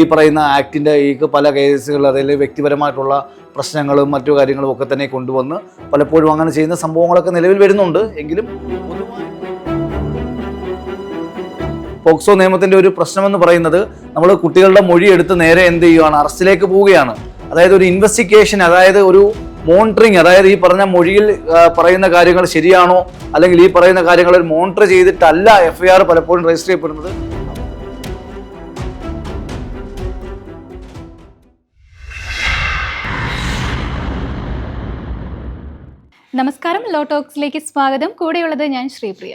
ഈ പറയുന്ന ആക്ടിൻ്റെ ഈ പല കേസുകൾ, അതിൽ വ്യക്തിപരമായിട്ടുള്ള പ്രശ്നങ്ങളും മറ്റു കാര്യങ്ങളും ഒക്കെ തന്നെ കൊണ്ടുവന്ന് പലപ്പോഴും അങ്ങനെ ചെയ്യുന്ന സംഭവങ്ങളൊക്കെ നിലവിൽ വരുന്നുണ്ട്. എങ്കിലും പോക്സോ നിയമത്തിൻ്റെ ഒരു പ്രശ്നമെന്ന് പറയുന്നത് നമ്മൾ കുട്ടികളുടെ മൊഴി എടുത്ത് നേരെ എന്ത് ചെയ്യുകയാണ്, അറസ്റ്റിലേക്ക് പോവുകയാണ്. അതായത് ഒരു ഇൻവെസ്റ്റിഗേഷൻ, അതായത് ഒരു മോണിറ്ററിങ്, അതായത് ഈ പറഞ്ഞ മൊഴിയിൽ പറയുന്ന കാര്യങ്ങൾ ശരിയാണോ അല്ലെങ്കിൽ ഈ പറയുന്ന കാര്യങ്ങൾ മോണിറ്റർ ചെയ്തിട്ടല്ല FIR പലപ്പോഴും രജിസ്റ്റർ ചെയ്യപ്പെടുന്നത്. നമസ്കാരം, ലോ ടോക്സിലേക്ക് സ്വാഗതം. കൂടെയുള്ളത് ഞാൻ ശ്രീപ്രിയ.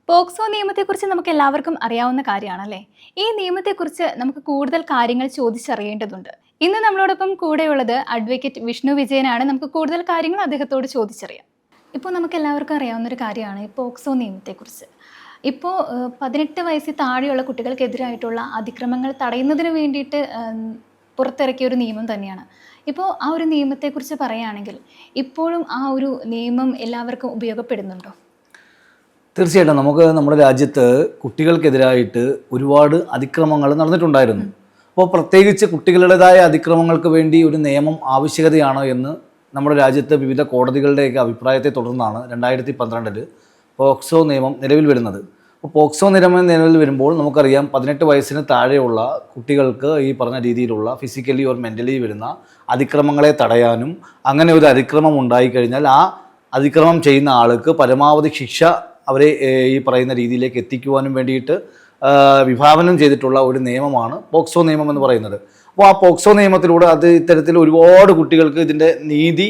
പോക്സോ നിയമത്തെക്കുറിച്ച് നമുക്ക് എല്ലാവർക്കും അറിയാവുന്ന കാര്യമാണല്ലേ. ഈ നിയമത്തെക്കുറിച്ച് നമുക്ക് കൂടുതൽ കാര്യങ്ങൾ ചോദിച്ചറിയേണ്ടതുണ്ട്. ഇന്ന് നമ്മളോടൊപ്പം കൂടെയുള്ളത് അഡ്വക്കേറ്റ് വിഷ്ണു വിജയനാണ്. നമുക്ക് കൂടുതൽ കാര്യങ്ങൾ അദ്ദേഹത്തോട് ചോദിച്ചറിയാം. ഇപ്പോൾ നമുക്ക് എല്ലാവർക്കും അറിയാവുന്നൊരു കാര്യമാണ് ഈ പോക്സോ നിയമത്തെക്കുറിച്ച്. ഇപ്പോൾ 18 വയസ്സിൽ താഴെയുള്ള കുട്ടികൾക്കെതിരായിട്ടുള്ള അതിക്രമങ്ങൾ തടയുന്നതിന് വേണ്ടിയിട്ട് പുറത്തിറക്കിയ ഒരു നിയമം തന്നെയാണ്. ഇപ്പോൾ ആ ഒരു നിയമത്തെക്കുറിച്ച് പറയുകയാണെങ്കിൽ ഇപ്പോഴും ആ ഒരു നിയമം എല്ലാവർക്കും ഉപയോഗപ്പെടുന്നുണ്ടോ? തീർച്ചയായിട്ടും നമുക്ക് നമ്മുടെ രാജ്യത്ത് കുട്ടികൾക്കെതിരായിട്ട് ഒരുപാട് അതിക്രമങ്ങൾ നടന്നിട്ടുണ്ടായിരുന്നു. അപ്പോൾ പ്രത്യേകിച്ച് കുട്ടികളുടേതായ അതിക്രമങ്ങൾക്ക് വേണ്ടി ഒരു നിയമം ആവശ്യകതയാണോ എന്ന് നമ്മുടെ രാജ്യത്ത് വിവിധ കോടതികളുടെയൊക്കെ അഭിപ്രായത്തെ തുടർന്നാണ് 2012 പോക്സോ നിയമം നിലവിൽ വരുന്നത്. അപ്പോൾ പോക്സോ നിയമം നിലവിൽ വരുമ്പോൾ നമുക്കറിയാം 18 വയസ്സിന് താഴെയുള്ള കുട്ടികൾക്ക് ഈ പറഞ്ഞ രീതിയിലുള്ള ഫിസിക്കലി ഓർ മെൻ്റലി വരുന്ന അതിക്രമങ്ങളെ തടയാനും അങ്ങനെ ഒരു അതിക്രമം ഉണ്ടായിക്കഴിഞ്ഞാൽ ആ അതിക്രമം ചെയ്യുന്ന ആൾക്ക് പരമാവധി ശിക്ഷ അവരെ ഈ പറയുന്ന രീതിയിലേക്ക് എത്തിക്കുവാനും വേണ്ടിയിട്ട് വിഭാവനം ചെയ്തിട്ടുള്ള ഒരു നിയമമാണ് പോക്സോ നിയമം എന്ന് പറയുന്നത്. അപ്പോൾ ആ പോക്സോ നിയമത്തിലൂടെ ഇത്തരത്തിൽ ഒരുപാട് കുട്ടികൾക്ക് ഇതിൻ്റെ നീതി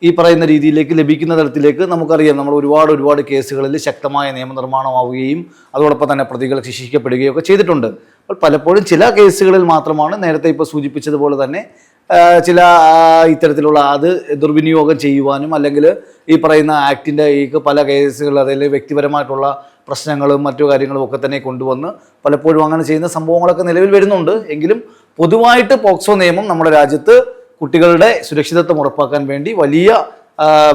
ഈ പറയുന്ന രീതിയിലേക്ക് ലഭിക്കുന്ന തരത്തിലേക്ക് നമുക്കറിയാം. നമ്മൾ ഒരുപാട് കേസുകളിൽ ശക്തമായ നിയമനിർമ്മാണമാവുകയും അതോടൊപ്പം തന്നെ പ്രതികൾ ശിക്ഷിക്കപ്പെടുകയും ഒക്കെ ചെയ്തിട്ടുണ്ട്. അപ്പോൾ പലപ്പോഴും ചില കേസുകളിൽ മാത്രമാണ് നേരത്തെ ഇപ്പോൾ സൂചിപ്പിച്ചതുപോലെ തന്നെ ചില ഇത്തരത്തിലുള്ള അത് ദുർവിനിയോഗം ചെയ്യുവാനും അല്ലെങ്കിൽ ഈ പറയുന്ന ആക്ടിൻ്റെ ഈ പല കേസുകൾ, അതിൽ വ്യക്തിപരമായിട്ടുള്ള പ്രശ്നങ്ങളും മറ്റു കാര്യങ്ങളും ഒക്കെ തന്നെ കൊണ്ടുവന്ന് പലപ്പോഴും അങ്ങനെ ചെയ്യുന്ന സംഭവങ്ങളൊക്കെ നിലവിൽ വരുന്നുണ്ട്. എങ്കിലും പൊതുവായിട്ട് പോക്സോ നിയമം നമ്മുടെ രാജ്യത്ത് കുട്ടികളുടെ സുരക്ഷിതത്വം ഉറപ്പാക്കാൻ വേണ്ടി വലിയ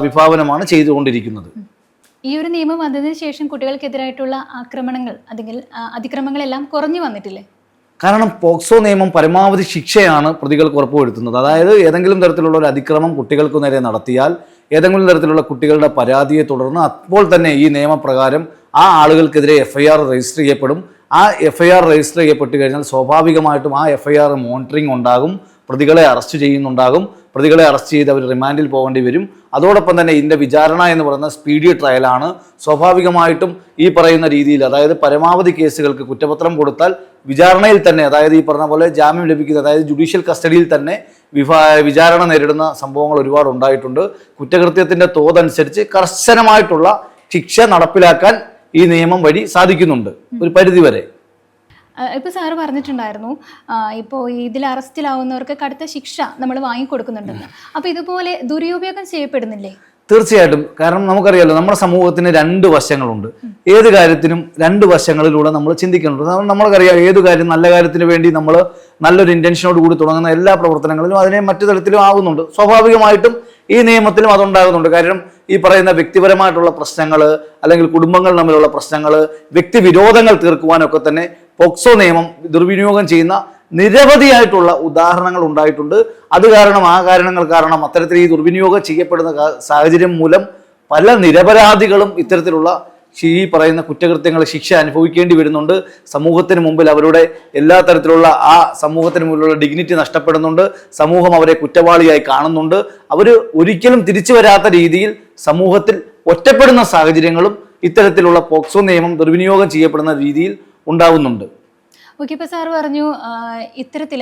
വിഭാവനമാണ് ചെയ്തുകൊണ്ടിരിക്കുന്നത്. ഈ ഒരു നിയമം വന്നതിന് ശേഷം കുട്ടികൾക്കെതിരായിട്ടുള്ള ആക്രമണങ്ങൾ അല്ലെങ്കിൽ അതിക്രമങ്ങളെല്ലാം കുറഞ്ഞു വന്നിട്ടില്ലേ? കാരണം പോക്സോ നിയമം പരമാവധി ശിക്ഷയാണ് പ്രതികൾക്ക് ഉറപ്പുവരുത്തുന്നത്. അതായത് ഏതെങ്കിലും തരത്തിലുള്ള ഒരു അതിക്രമം കുട്ടികൾക്ക് നേരെ നടത്തിയാൽ ഏതെങ്കിലും തരത്തിലുള്ള കുട്ടികളുടെ പരാതിയെ തുടർന്ന് അപ്പോൾ തന്നെ ഈ നിയമപ്രകാരം ആ ആളുകൾക്കെതിരെ FIR രജിസ്റ്റർ ചെയ്യപ്പെടും. ആ FIR രജിസ്റ്റർ ചെയ്യപ്പെട്ട് കഴിഞ്ഞാൽ സ്വാഭാവികമായിട്ടും ആ FIR മോണിറ്ററിംഗ് ഉണ്ടാകും, പ്രതികളെ അറസ്റ്റ് ചെയ്യുന്നുണ്ടാകും. പ്രതികളെ അറസ്റ്റ് ചെയ്ത് അവർ റിമാൻഡിൽ പോകേണ്ടി വരും. അതോടൊപ്പം തന്നെ ഇതിൻ്റെ വിചാരണ എന്ന് പറയുന്ന സ്പീഡി ട്രയലാണ്. സ്വാഭാവികമായിട്ടും ഈ പറയുന്ന രീതിയിൽ, അതായത് പരമാവധി കേസുകൾക്ക് കുറ്റപത്രം കൊടുത്താൽ വിചാരണയിൽ തന്നെ, അതായത് ഈ പറഞ്ഞ പോലെ ജാമ്യം ലഭിക്കുന്നത്, അതായത് ജുഡീഷ്യൽ കസ്റ്റഡിയിൽ തന്നെ വിചാരണ നേരിടുന്ന സംഭവങ്ങൾ ഒരുപാട് ഉണ്ടായിട്ടുണ്ട്. കുറ്റകൃത്യത്തിൻ്റെ തോതനുസരിച്ച് കർശനമായിട്ടുള്ള ശിക്ഷ നടപ്പിലാക്കാൻ ഈ നിയമം വഴി സാധിക്കുന്നുണ്ട് ഒരു പരിധിവരെ. ഇപ്പോൾ സാറ് പറഞ്ഞിട്ടുണ്ടായിരുന്നു ഇപ്പോൾ ഇതിൽ അറസ്റ്റിലാവുന്നവർക്ക് കടുത്ത ശിക്ഷ നമ്മൾ വാങ്ങിക്കൊടുക്കുന്നുണ്ടെന്ന്. അപ്പോൾ ഇതുപോലെ ദുരുപയോഗം ചെയ്യപ്പെടുന്നില്ലേ? തീർച്ചയായിട്ടും. കാരണം നമുക്കറിയാലോ, നമ്മുടെ സമൂഹത്തിന് 2 വശങ്ങളുണ്ട്. ഏത് കാര്യത്തിനും 2 വശങ്ങളിലൂടെ നമ്മൾ ചിന്തിക്കുന്നുണ്ട്. നമ്മൾക്കറിയാം, ഏത് കാര്യം നല്ല കാര്യത്തിന് വേണ്ടി നമ്മൾ നല്ലൊരു ഇൻറ്റൻഷനോട് കൂടി തുടങ്ങുന്ന എല്ലാ പ്രവർത്തനങ്ങളിലും അതിനെ മറ്റു തരത്തിലും ആകുന്നുണ്ട്. സ്വാഭാവികമായിട്ടും ഈ നിയമത്തിലും അതുണ്ടാകുന്നുണ്ട്. കാരണം ഈ പറയുന്ന വ്യക്തിപരമായിട്ടുള്ള പ്രശ്നങ്ങൾ അല്ലെങ്കിൽ കുടുംബങ്ങൾ തമ്മിലുള്ള പ്രശ്നങ്ങൾ, വ്യക്തിവിരോധങ്ങൾ തീർക്കുവാനൊക്കെ തന്നെ പോക്സോ നിയമം ദുർവിനിയോഗം ചെയ്യുന്ന നിരവധിയായിട്ടുള്ള ഉദാഹരണങ്ങൾ ഉണ്ടായിട്ടുണ്ട്. അത് കാരണം ആ കാരണങ്ങൾ കാരണം അത്തരത്തിൽ ഈ ദുർവിനിയോഗം ചെയ്യപ്പെടുന്ന സാഹചര്യം മൂലം പല നിരപരാധികളും ഇത്തരത്തിലുള്ള ഈ പറയുന്ന കുറ്റകൃത്യങ്ങൾ ശിക്ഷ അനുഭവിക്കേണ്ടി വരുന്നുണ്ട്. സമൂഹത്തിന് മുമ്പിൽ അവരുടെ എല്ലാ തരത്തിലുള്ള ആ സമൂഹത്തിന് മുമ്പിലുള്ള ഡിഗ്നിറ്റി നഷ്ടപ്പെടുന്നുണ്ട്. സമൂഹം അവരെ കുറ്റവാളിയായി കാണുന്നുണ്ട്. അവർ ഒരിക്കലും തിരിച്ചു വരാത്ത രീതിയിൽ സമൂഹത്തിൽ ഒറ്റപ്പെടുന്ന സാഹചര്യങ്ങളും ഇത്തരത്തിലുള്ള പോക്സോ നിയമം ദുർവിനിയോഗം ചെയ്യപ്പെടുന്ന രീതിയിൽ ഉണ്ടാവുന്നുണ്ട്. ഓക്കെ, ഇപ്പോൾ സാർ പറഞ്ഞു ഇത്തരത്തിൽ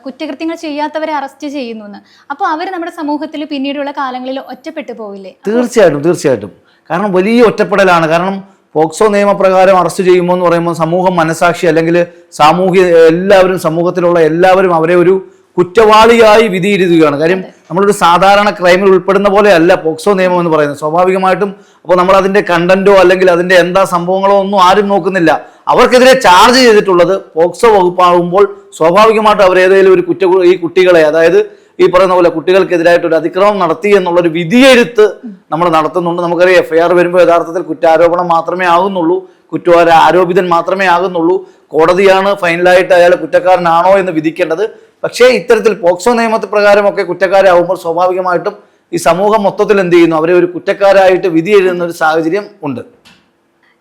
കുറ്റകൃത്യങ്ങൾ ചെയ്യാത്തവരെ അറസ്റ്റ് ചെയ്യുന്നു എന്ന്. അപ്പോൾ അവർ നമ്മുടെ സമൂഹത്തിൽ പിന്നീടുള്ള കാലങ്ങളിൽ ഒറ്റപ്പെട്ടു പോവില്ലേ? തീർച്ചയായിട്ടും. കാരണം വലിയ ഒറ്റപ്പെടലാണ്. കാരണം പോക്സോ നിയമപ്രകാരം അറസ്റ്റ് ചെയ്യുമ്പോൾ എന്ന് പറയുമ്പോൾ സമൂഹം മനസാക്ഷി അല്ലെങ്കിൽ എല്ലാവരും സമൂഹത്തിലുള്ള എല്ലാവരും അവരെ ഒരു കുറ്റവാളിയായി വിധിയിരുത്തുകയാണ്. കാര്യം നമ്മളൊരു സാധാരണ ക്രൈമിൽ ഉൾപ്പെടുന്ന പോലെ അല്ല പോക്സോ നിയമം എന്ന് പറയുന്നത്. സ്വാഭാവികമായിട്ടും അപ്പോൾ നമ്മൾ അതിൻ്റെ കണ്ടന്റോ അല്ലെങ്കിൽ അതിൻ്റെ എന്താ സംഭവങ്ങളോ ഒന്നും ആരും നോക്കുന്നില്ല. അവർക്കെതിരെ ചാർജ് ചെയ്തിട്ടുള്ളത് പോക്സോ വകുപ്പാകുമ്പോൾ സ്വാഭാവികമായിട്ടും അവരേതെങ്കിലും ഒരു ഈ കുട്ടികളെ, അതായത് ഈ പറയുന്ന പോലെ കുട്ടികൾക്കെതിരായിട്ട് ഒരു അതിക്രമം നടത്തി എന്നുള്ളൊരു വിധിയെഴുത്ത് നമ്മൾ നടത്തുന്നുണ്ട്. നമുക്കറിയാം FIR വരുമ്പോൾ യഥാർത്ഥത്തിൽ കുറ്റാരോപണം മാത്രമേ ആകുന്നുള്ളൂ. ആരോപിതൻ മാത്രമേ ആകുന്നുള്ളൂ. കോടതിയാണ് ഫൈനലായിട്ട് അയാൾ കുറ്റക്കാരനാണോ എന്ന് വിധിക്കേണ്ടത്. പക്ഷേ ഇത്തരത്തിൽ പോക്സോ നിയമപ്രകാരമൊക്കെ കുറ്റക്കാരാകുമ്പോൾ സ്വാഭാവികമായിട്ടും ഈ സമൂഹം മൊത്തത്തിൽ എന്ത് ചെയ്യുന്നു, അവരെ ഒരു കുറ്റക്കാരായിട്ട് വിധി എഴുതുന്ന ഒരു സാഹചര്യം ഉണ്ട്.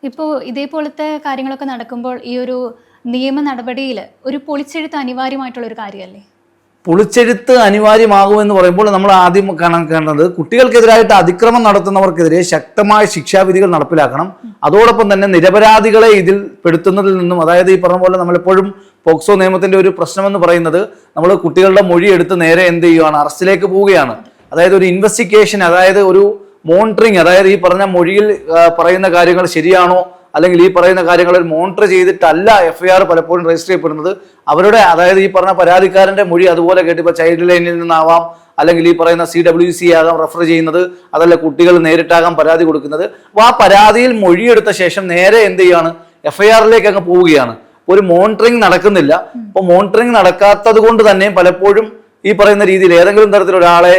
ഇപ്പോൾ ഇതേപോലത്തെ കാര്യങ്ങളൊക്കെ നടക്കുമ്പോൾ ഈ ഒരു നിയമ നടപടിയിൽ ഒരു പൊളിച്ചെഴുത്ത് അനിവാര്യമായിട്ടുള്ള ഒരു കാര്യമല്ലേ? പൊളിച്ചെഴുത്ത് അനിവാര്യമാകുമെന്ന് പറയുമ്പോൾ നമ്മൾ ആദ്യം കാണേണ്ടത് കുട്ടികൾക്കെതിരായിട്ട് അതിക്രമം നടത്തുന്നവർക്കെതിരെ ശക്തമായ ശിക്ഷാവിധികൾ നടപ്പിലാക്കണം. അതോടൊപ്പം തന്നെ നിരപരാധികളെ ഇതിൽ പെടുത്തുന്നതിൽ നിന്നും, അതായത് ഈ പറഞ്ഞ പോലെ നമ്മളെപ്പോഴും പോക്സോ നിയമത്തിന്റെ ഒരു പ്രശ്നമെന്ന് പറയുന്നത് നമ്മൾ കുട്ടികളുടെ മൊഴി എടുത്ത് നേരെ എന്ത് ചെയ്യുകയാണ്, അറസ്റ്റിലേക്ക് പോവുകയാണ്. അതായത് ഒരു ഇൻവെസ്റ്റിഗേഷൻ, അതായത് ഒരു മോണിറ്ററിങ്, അതായത് ഈ പറഞ്ഞ മൊഴിയിൽ പറയുന്ന കാര്യങ്ങൾ ശരിയാണോ അല്ലെങ്കിൽ ഈ പറയുന്ന കാര്യങ്ങളിൽ മോണിറ്റർ ചെയ്തിട്ടല്ല FIR പലപ്പോഴും രജിസ്റ്റർ ചെയ്യപ്പെടുന്നത്. അവരുടെ, അതായത് ഈ പറഞ്ഞ പരാതിക്കാരന്റെ മൊഴി അതുപോലെ കേട്ട് ഇപ്പോൾ ചൈൽഡ് ലൈനിൽ നിന്നാവാം, അല്ലെങ്കിൽ ഈ പറയുന്ന CWC ആകാം റെഫർ ചെയ്യുന്നത്, അതല്ല കുട്ടികൾ നേരിട്ടാകാം പരാതി കൊടുക്കുന്നത്. അപ്പോൾ ആ പരാതിയിൽ മൊഴിയെടുത്ത ശേഷം നേരെ എന്ത് ചെയ്യാണ്, FIRലേക്ക് അങ്ങ് പോവുകയാണ്. ഒരു മോണിറ്ററിങ് നടക്കുന്നില്ല. അപ്പോൾ മോണിറ്ററിങ് നടക്കാത്തത് കൊണ്ട് തന്നെ പലപ്പോഴും ഈ പറയുന്ന രീതിയിൽ ഏതെങ്കിലും തരത്തിൽ ഒരാളെ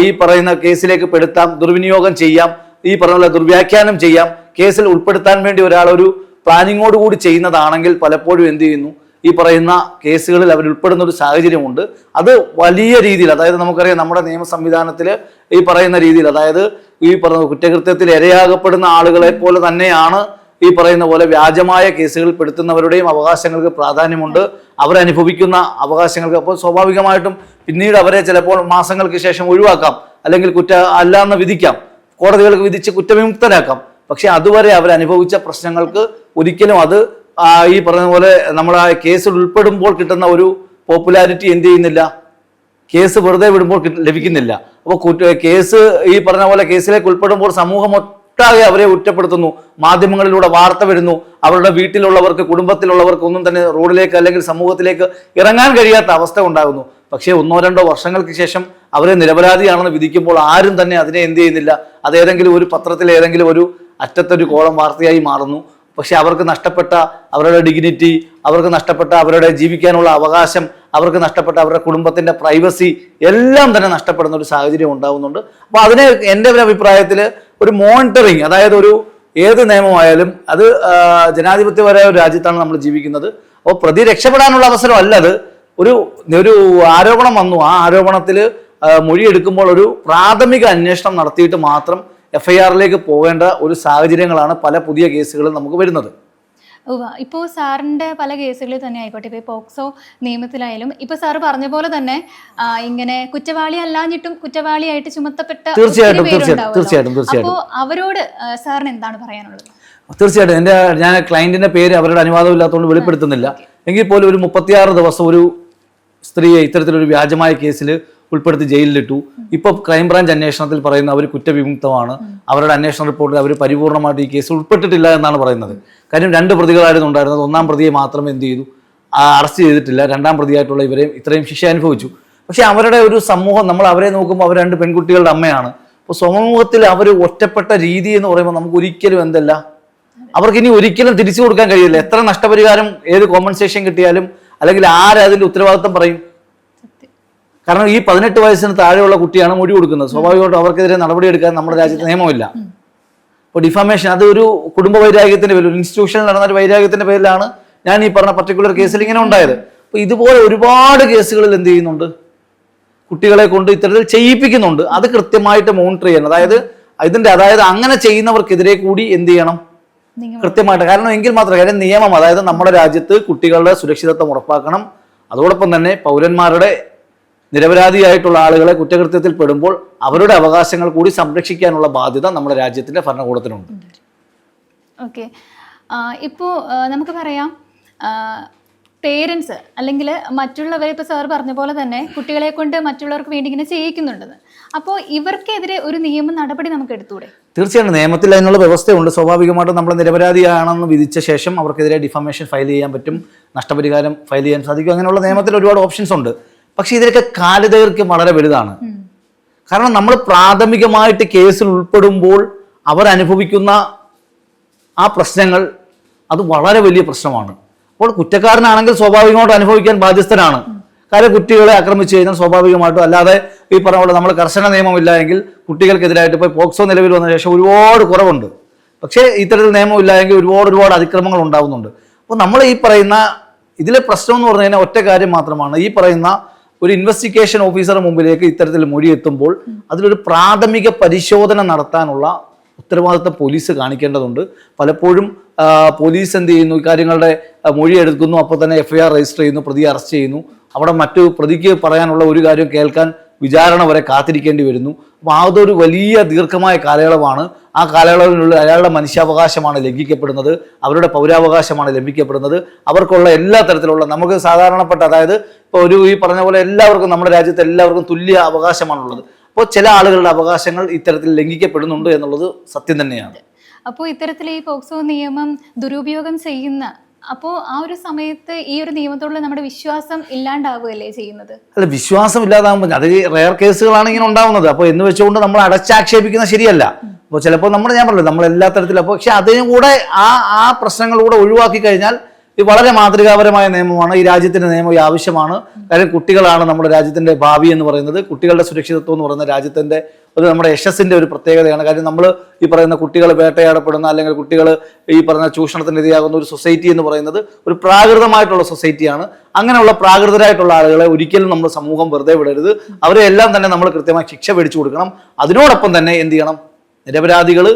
ഈ പറയുന്ന കേസിലേക്ക് പെടുത്താം, ദുർവിനിയോഗം ചെയ്യാം, ഈ പറഞ്ഞ ദുർവ്യാഖ്യാനം ചെയ്യാം, കേസിൽ ഉൾപ്പെടുത്താൻ വേണ്ടി ഒരാളൊരു പ്ലാനിങ്ങോട് കൂടി ചെയ്യുന്നതാണെങ്കിൽ പലപ്പോഴും എന്ത് ചെയ്യുന്നു, ഈ പറയുന്ന കേസുകളിൽ അവർ ഉൾപ്പെടുന്ന ഒരു സാഹചര്യമുണ്ട്. അത് വലിയ രീതിയിൽ, അതായത് നമുക്കറിയാം നമ്മുടെ നിയമ സംവിധാനത്തിൽ ഈ പറയുന്ന രീതിയിൽ, അതായത് ഈ പറയുന്ന കുറ്റകൃത്യത്തിൽ ഇരയാകപ്പെടുന്ന ആളുകളെ പോലെ തന്നെയാണ് ഈ പറയുന്ന പോലെ വ്യാജമായ കേസുകളിൽ പെടുത്തുന്നവരുടെയും അവകാശങ്ങൾക്ക് പ്രാധാന്യമുണ്ട്, അവരനുഭവിക്കുന്ന അവകാശങ്ങൾക്ക്. അപ്പോൾ സ്വാഭാവികമായിട്ടും പിന്നീട് അവരെ ചിലപ്പോൾ മാസങ്ങൾക്ക് ശേഷം ഒഴിവാക്കാം, അല്ലെങ്കിൽ അല്ലാന്ന് വിധിക്കാം, കോടതികൾക്ക് വിധിച്ച് കുറ്റവിമുക്തരാക്കാം. പക്ഷെ അതുവരെ അവരനുഭവിച്ച പ്രശ്നങ്ങൾക്ക് ഒരിക്കലും അത് ഈ പറഞ്ഞ പോലെ നമ്മൾ ആ കേസിൽ ഉൾപ്പെടുമ്പോൾ കിട്ടുന്ന ഒരു പോപ്പുലാരിറ്റി എന്ത് ചെയ്യുന്നില്ല, കേസ് വെറുതെ വിടുമ്പോൾ ലഭിക്കുന്നില്ല. അപ്പോൾ കേസ് ഈ പറഞ്ഞ പോലെ കേസിലേക്ക് ഉൾപ്പെടുമ്പോൾ സമൂഹം ഒട്ടാകെ അവരെ കുറ്റപ്പെടുത്തുന്നു, മാധ്യമങ്ങളിലൂടെ വാർത്ത വരുന്നു, അവരുടെ വീട്ടിലുള്ളവർക്ക് കുടുംബത്തിലുള്ളവർക്ക് ഒന്നും തന്നെ റോഡിലേക്ക് അല്ലെങ്കിൽ സമൂഹത്തിലേക്ക് ഇറങ്ങാൻ കഴിയാത്ത അവസ്ഥ ഉണ്ടാകുന്നു. പക്ഷേ 1-2 വർഷങ്ങൾക്ക് ശേഷം അവരെ നിരപരാധിയാണെന്ന് വിധിക്കുമ്പോൾ ആരും തന്നെ അതിനെ എന്ത് ചെയ്യുന്നില്ല, അത് ഏതെങ്കിലും ഒരു പത്രത്തിൽ ഏതെങ്കിലും ഒരു അറ്റത്തൊരു കോളം വാർത്തയായി മാറുന്നു. പക്ഷെ അവർക്ക് നഷ്ടപ്പെട്ട അവരുടെ ഡിഗ്നിറ്റി, അവർക്ക് നഷ്ടപ്പെട്ട അവരുടെ ജീവിക്കാനുള്ള അവകാശം, അവർക്ക് നഷ്ടപ്പെട്ട അവരുടെ കുടുംബത്തിന്റെ പ്രൈവസി എല്ലാം തന്നെ നഷ്ടപ്പെടുന്ന ഒരു സാഹചര്യം ഉണ്ടാകുന്നുണ്ട്. അപ്പോൾ അതിനെ എൻ്റെ ഒരു അഭിപ്രായത്തിൽ ഒരു മോണിറ്ററിങ്, അതായത് ഒരു ഏത് നിയമമായാലും അത് ജനാധിപത്യപരമായ ഒരു രാജ്യത്താണ് നമ്മൾ ജീവിക്കുന്നത്. അപ്പോൾ പ്രതി രക്ഷപ്പെടാനുള്ള അവസരമല്ല അത്. ഒരു ആരോപണം വന്നു, ആ ആരോപണത്തിൽ മൊഴിയെടുക്കുമ്പോൾ ഒരു പ്രാഥമിക അന്വേഷണം നടത്തിയിട്ട് മാത്രം FIRലേക്ക് പോകേണ്ട ഒരു സാഹചര്യങ്ങളാണ് പല പുതിയ കേസുകളും നമുക്ക് വരുന്നത്. ഇപ്പോൾ സാറിൻ്റെ പല കേസുകളിൽ തന്നെ ആയിക്കോട്ടെ, ഇപ്പോൾ പോക്സോ നിയമത്തിലായാലും ഇപ്പോൾ സാറ് പറഞ്ഞ പോലെ തന്നെ ഇങ്ങനെ കുറ്റവാളി അല്ലാഞ്ഞിട്ടും കുറ്റവാളിയായിട്ട് ചുമത്തപ്പെട്ട തീർച്ചയായിട്ടും അപ്പോൾ അവരോട് സാറിന് എന്താണ് പറയാനുള്ളത്? തീർച്ചയായിട്ടും ഞാൻ ക്ലയന്റിന്റെ പേര് അവരുടെ അനുവാദം ഇല്ലാത്തതുകൊണ്ട് വെളിപ്പെടുത്തുന്നില്ല. എങ്കിൽ പോലും ഒരു 36 ദിവസം ഒരു സ്ത്രീയെ ഇത്തരത്തിലൊരു വ്യാജമായ കേസിൽ ഉൾപ്പെടുത്തി ജയിലിലിട്ടു. ഇപ്പോൾ ക്രൈംബ്രാഞ്ച് അന്വേഷണത്തിൽ പറയുന്ന അവർ കുറ്റവിമുക്തമാണ്. അവരുടെ അന്വേഷണ റിപ്പോർട്ടിൽ അവർ പരിപൂർണമായിട്ട് ഈ കേസിൽ ഉൾപ്പെട്ടിട്ടില്ല എന്നാണ് പറയുന്നത്. കാര്യം 2 പ്രതികളായിരുന്നു ഉണ്ടായിരുന്നത്. 1-ാം പ്രതിയെ മാത്രം എന്ത് ചെയ്തു, അറസ്റ്റ് ചെയ്തിട്ടില്ല. 2-ാം പ്രതിയായിട്ടുള്ള ഇവരെയും ഇത്രയും ശിക്ഷ അനുഭവിച്ചു. പക്ഷെ അവരുടെ ഒരു സമൂഹം, നമ്മൾ അവരെ നോക്കുമ്പോൾ അവർ 2 പെൺകുട്ടികളുടെ അമ്മയാണ്. അപ്പോൾ സമൂഹത്തിൽ അവർ ഒറ്റപ്പെട്ട രീതി എന്ന് പറയുമ്പോൾ നമുക്ക് ഒരിക്കലും എന്തല്ല, അവർക്ക് ഇനി ഒരിക്കലും തിരിച്ചു കൊടുക്കാൻ കഴിയില്ല. എത്ര നഷ്ടപരിഹാരം, ഏത് കോമ്പൻസേഷൻ കിട്ടിയാലും അല്ലെങ്കിൽ അതിന്റെ ഉത്തരവാദിത്വം പറയും. കാരണം ഈ 18 വയസ്സിന് താഴെയുള്ള കുട്ടിയാണ് മൊഴി കൊടുക്കുന്നത്. സ്വാഭാവികമായിട്ടും അവർക്കെതിരെ നടപടിയെടുക്കാൻ നമ്മുടെ രാജ്യത്ത് നിയമമില്ല. അപ്പോൾ ഡിഫാമേഷൻ അത് ഒരു കുടുംബ വൈരാഗ്യത്തിന്റെ പേരിൽ, ഒരു ഇൻസ്റ്റിറ്റ്യൂഷനിൽ നടന്ന ഒരു വൈരാഗ്യത്തിന്റെ പേരിലാണ് ഞാൻ ഈ പറഞ്ഞ പർട്ടിക്കുലർ കേസിൽ ഇങ്ങനെ ഉണ്ടായത്. അപ്പോൾ ഇതുപോലെ ഒരുപാട് കേസുകളിൽ എന്ത് ചെയ്യുന്നുണ്ട്, കുട്ടികളെ കൊണ്ട് ഇത്തരത്തിൽ ചെയ്യിപ്പിക്കുന്നുണ്ട്. അത് കൃത്യമായിട്ട് മോണിറ്റർ ചെയ്യണം. അതായത് അങ്ങനെ ചെയ്യുന്നവർക്കെതിരെ കൂടി എന്ത് ചെയ്യണം, കൃത്യമായിട്ട്. കാരണം എങ്കിൽ മാത്രമേ, കാര്യം നിയമം, അതായത് നമ്മുടെ രാജ്യത്ത് കുട്ടികളുടെ സുരക്ഷിതത്വം ഉറപ്പാക്കണം. അതോടൊപ്പം തന്നെ പൗരന്മാരുടെ നിരപരാധിയായിട്ടുള്ള ആളുകളെ കുറ്റകൃത്യത്തിൽ പെടുമ്പോൾ അവരുടെ അവകാശങ്ങൾ കൂടി സംരക്ഷിക്കാനുള്ള ബാധ്യത നമ്മുടെ രാജ്യത്തിന്റെ ഭരണകൂടത്തിനുണ്ട്. ഓക്കെ, ഇപ്പോൾ നമുക്ക് പറയാം പേരൻസ് അല്ലെങ്കിൽ മറ്റുള്ളവരെ, ഇപ്പോൾ സാർ പറഞ്ഞ പോലെ തന്നെ കുട്ടികളെ കൊണ്ട് മറ്റുള്ളവർക്ക് വേണ്ടി ഇങ്ങനെ ചെയ്യിക്കുന്നുണ്ടെന്ന്. അപ്പോൾ ഇവർക്കെതിരെ ഒരു നിയമ നടപടി നമുക്ക് എടുത്തൂടെ? തീർച്ചയായും നിയമത്തിൽ അതിനുള്ള വ്യവസ്ഥയുണ്ട്. സ്വാഭാവികമായിട്ടും നമ്മൾ നിരപരാധിയാണെന്ന് വിധിച്ച ശേഷം അവർക്കെതിരെ ഡിഫമേഷൻ ഫയൽ ചെയ്യാൻ പറ്റും, നഷ്ടപരിഹാരം ഫയൽ ചെയ്യാൻ സാധിക്കും. അങ്ങനെയുള്ള നിയമത്തിൽ ഒരുപാട് ഓപ്ഷൻസ് ഉണ്ട്. പക്ഷെ ഇതിലൊക്കെ കാലദൈർഘ്യം വളരെ വലുതാണ്. കാരണം നമ്മൾ പ്രാഥമികമായിട്ട് കേസിൽ ഉൾപ്പെടുമ്പോൾ അവരനുഭവിക്കുന്ന ആ പ്രശ്നങ്ങൾ അത് വളരെ വലിയ പ്രശ്നമാണ്. അപ്പോൾ കുറ്റക്കാരനാണെങ്കിൽ സ്വാഭാവികമായിട്ടും അനുഭവിക്കാൻ ബാധ്യസ്ഥനാണ്. കാര്യം കുട്ടികളെ ആക്രമിച്ചു കഴിഞ്ഞാൽ സ്വാഭാവികമായിട്ടും, അല്ലാതെ ഈ പറഞ്ഞ പോലെ നമ്മൾ കർശന നിയമമില്ല എങ്കിൽ കുട്ടികൾക്കെതിരായിട്ട് ഇപ്പോൾ പോക്സോ നിലവിൽ വന്ന ശേഷം ഒരുപാട് കുറവുണ്ട്. പക്ഷേ ഇത്തരത്തിൽ നിയമമില്ല എങ്കിൽ ഒരുപാട് അതിക്രമങ്ങൾ ഉണ്ടാകുന്നുണ്ട്. അപ്പോൾ നമ്മൾ ഈ പറയുന്ന ഇതിലെ പ്രശ്നം എന്ന് പറഞ്ഞു കഴിഞ്ഞാൽ ഒറ്റ കാര്യം മാത്രമാണ്. ഈ പറയുന്ന ഒരു ഇൻവെസ്റ്റിഗേഷൻ ഓഫീസറുടെ മുമ്പിലേക്ക് ഇത്തരത്തിൽ മൊഴി എത്തുമ്പോൾ അതിലൊരു പ്രാഥമിക പരിശോധന നടത്താനുള്ള ഉത്തരവാദിത്തം പോലീസ് കാണിക്കേണ്ടതുണ്ട്. പലപ്പോഴും പോലീസ് എന്ത് ചെയ്യുന്നു, ഇക്കാര്യങ്ങളുടെ മൊഴി എടുക്കുന്നു, അപ്പോൾ തന്നെ FIR രജിസ്റ്റർ ചെയ്യുന്നു, പ്രതിയെ അറസ്റ്റ് ചെയ്യുന്നു. അവിടെ മറ്റു പ്രതിക്ക് പറയാനുള്ള ഒരു കാര്യം കേൾക്കാൻ വിചാരണ വരെ കാത്തിരിക്കേണ്ടി വരുന്നു. അപ്പോൾ അതൊരു വലിയ ദീർഘമായ കാലയളവാണ്. ആ കാലയളവിനുള്ളിൽ അയാളുടെ മനുഷ്യാവകാശമാണ് ലംഘിക്കപ്പെടുന്നത്, അവരുടെ പൗരാവകാശമാണ് ലംഘിക്കപ്പെടുന്നത്. അവർക്കുള്ള എല്ലാ തരത്തിലുള്ള നമുക്ക് സാധാരണപ്പെട്ട, അതായത് ഇപ്പോൾ ഈ പറഞ്ഞ പോലെ എല്ലാവർക്കും നമ്മുടെ രാജ്യത്ത് എല്ലാവർക്കും തുല്യ അവകാശമാണുള്ളത്. അപ്പോൾ ചില ആളുകളുടെ അവകാശങ്ങൾ ഇത്തരത്തിൽ ലംഘിക്കപ്പെടുന്നുണ്ട് എന്നുള്ളത് സത്യം തന്നെയാണ്. അപ്പോൾ ഇത്തരത്തിൽ ഈ പോക്സോ നിയമം ദുരുപയോഗം ചെയ്യുന്ന, അപ്പോൾ ആ ഒരു സമയത്ത് ഈ ഒരു നിയമത്തോടുള്ള നമ്മുടെ വിശ്വാസം ഇല്ലാണ്ടാവുകയല്ലേ ചെയ്യുന്നത്? അല്ല, വിശ്വാസം ഇല്ലാതാകുമ്പോൾ അത് റെയർ കേസുകളാണ് ഇങ്ങനെ ഉണ്ടാവുന്നത്. അപ്പോൾ എന്ന് വെച്ചുകൊണ്ട് നമ്മൾ അടച്ചാക്ഷേപിക്കുന്നത് ശരിയല്ല. അപ്പോൾ ചിലപ്പോൾ ഞാൻ പറഞ്ഞത് നമ്മൾ എല്ലാ തരത്തിലും, അപ്പോൾ പക്ഷെ അതിനും കൂടെ ആ പ്രശ്നങ്ങളൂടെ ഒഴിവാക്കി കഴിഞ്ഞാൽ ഇത് വളരെ മാതൃകാപരമായ നിയമമാണ്. ഈ രാജ്യത്തിന്റെ നിയമം ആവശ്യമാണ്. കാര്യം കുട്ടികളാണ് നമ്മുടെ രാജ്യത്തിന്റെ ഭാവി എന്ന് പറയുന്നത്. കുട്ടികളുടെ സുരക്ഷിതത്വം എന്ന് പറയുന്നത് രാജ്യത്തിന്റെ നമ്മുടെ യശസ്സിന്റെ ഒരു പ്രത്യേകതയാണ്. കാര്യം നമ്മൾ ഈ പറയുന്ന കുട്ടികൾ വേട്ടയാടപ്പെടുന്ന, അല്ലെങ്കിൽ കുട്ടികൾ ഈ പറയുന്ന ചൂഷണത്തിന് ഇരയാകുന്ന ഒരു സൊസൈറ്റി എന്ന് പറയുന്നത് ഒരു പ്രാകൃതമായിട്ടുള്ള സൊസൈറ്റിയാണ്. അങ്ങനെയുള്ള പ്രാകൃതരായിട്ടുള്ള ആളുകളെ ഒരിക്കലും നമ്മൾ സമൂഹം വെറുതെ വിടരുത്. അവരെ എല്ലാം തന്നെ നമ്മൾ കൃത്യമായി ശിക്ഷ മേടിച്ചു കൊടുക്കണം. അതിനോടൊപ്പം തന്നെ എന്ത് ചെയ്യണം, നിരപരാധികൾ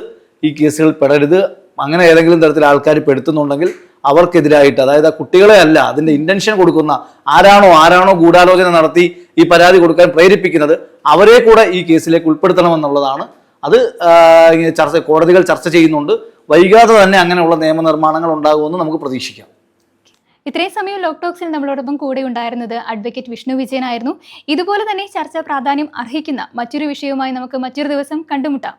ഈ കേസുകൾ പെടരുത്. അങ്ങനെ ഏതെങ്കിലും തരത്തിൽ ആൾക്കാർ പെടുത്തുന്നുണ്ടെങ്കിൽ അവർക്കെതിരായിട്ട്, അതായത് ആ കുട്ടികളെ അല്ല, അതിന്റെ ഇന്റൻഷൻ കൊടുക്കുന്ന ആരാണോ ഗൂഢാലോചന നടത്തി ഈ പരാതി കൊടുക്കാൻ പ്രേരിപ്പിക്കുന്നത്, അവരെ കൂടെ ഈ കേസിലേക്ക് ഉൾപ്പെടുത്തണമെന്നുള്ളതാണ്. അത് കോടതികൾ ചർച്ച ചെയ്യുന്നുണ്ട്. വൈകാതെ തന്നെ അങ്ങനെയുള്ള നിയമനിർമ്മാണങ്ങൾ ഉണ്ടാകുമെന്ന് നമുക്ക് പ്രതീക്ഷിക്കാം. ഇത്രയും സമയം ലോക്ടോക്സിൽ നമ്മളോടൊപ്പം കൂടെ ഉണ്ടായിരുന്നത് അഡ്വക്കേറ്റ് വിഷ്ണു വിജയനായിരുന്നു. ഇതുപോലെ തന്നെ ചർച്ച പ്രാധാന്യം അർഹിക്കുന്ന മറ്റൊരു വിഷയവുമായി നമുക്ക് മറ്റൊരു ദിവസം കണ്ടുമുട്ടാം.